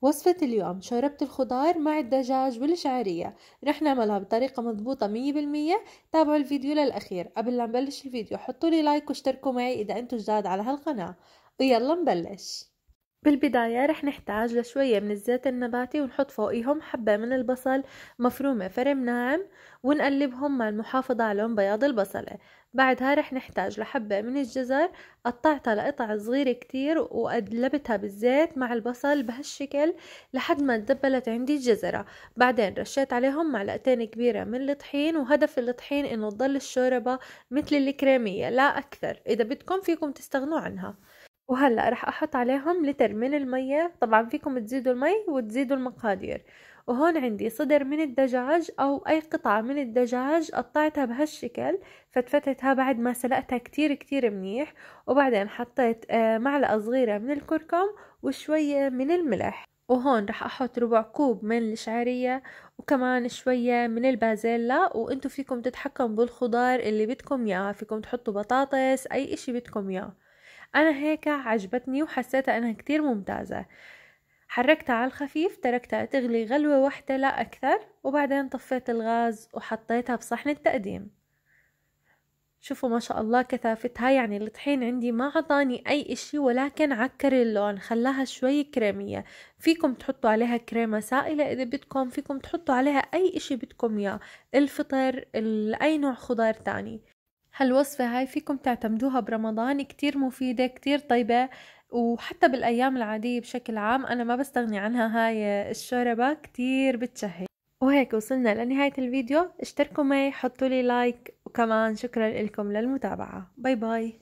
وصفة اليوم شوربة الخضار مع الدجاج والشعرية. رح نعملها بطريقة مضبوطة 100%. تابعوا الفيديو للأخير. قبل لا نبلش الفيديو حطوا لي لايك واشتركوا معي إذا أنتوا جداد على هالقناة، ويلا نبلش. بالبداية رح نحتاج لشوية من الزيت النباتي ونحط فوقيهم حبة من البصل مفرومة فرم ناعم، ونقلبهم مع المحافظة على لون بياض البصلة. بعدها رح نحتاج لحبة من الجزر، قطعتها لقطع صغيرة كتير وقلبتها بالزيت مع البصل بهالشكل لحد ما تدبلت عندي الجزرة. بعدين رشيت عليهم معلقتين كبيرة من الطحين، وهدف الطحين انه تضل الشوربة مثل الكريمية لا اكثر، اذا بدكم فيكم تستغنوا عنها. وهلأ رح احط عليهم لتر من المية، طبعا فيكم تزيدوا المي وتزيدوا المقادير. وهون عندي صدر من الدجاج او اي قطعة من الدجاج قطعتها بهالشكل، فتفتتها بعد ما سلقتها كتير كتير منيح. وبعدين حطيت معلقة صغيرة من الكركم وشوية من الملح. وهون رح احط ربع كوب من الشعرية وكمان شوية من البازيلا، وانتو فيكم تتحكموا بالخضار اللي بدكم اياه، فيكم تحطوا بطاطس اي اشي بدكم اياه. انا هيك عجبتني وحسيتها انها كتير ممتازة. حركتها على الخفيف، تركتها تغلي غلوة واحدة لا اكثر، وبعدين طفيت الغاز وحطيتها بصحن التقديم. شوفوا ما شاء الله كثافتها، يعني الطحين عندي ما عطاني اي اشي ولكن عكر اللون، خلاها شوي كريمية. فيكم تحطوا عليها كريمة سائلة اذا بدكم، فيكم تحطوا عليها اي اشي بدكم اياه، الفطر اي نوع خضار تاني. هالوصفة هاي فيكم تعتمدوها برمضان، كتير مفيدة كتير طيبة، وحتى بالأيام العادية بشكل عام أنا ما بستغني عنها. هاي الشوربة كتير بتشهي. وهيك وصلنا لنهاية الفيديو. اشتركوا معي، حطوا لي لايك، وكمان شكرا لكم للمتابعة. باي باي.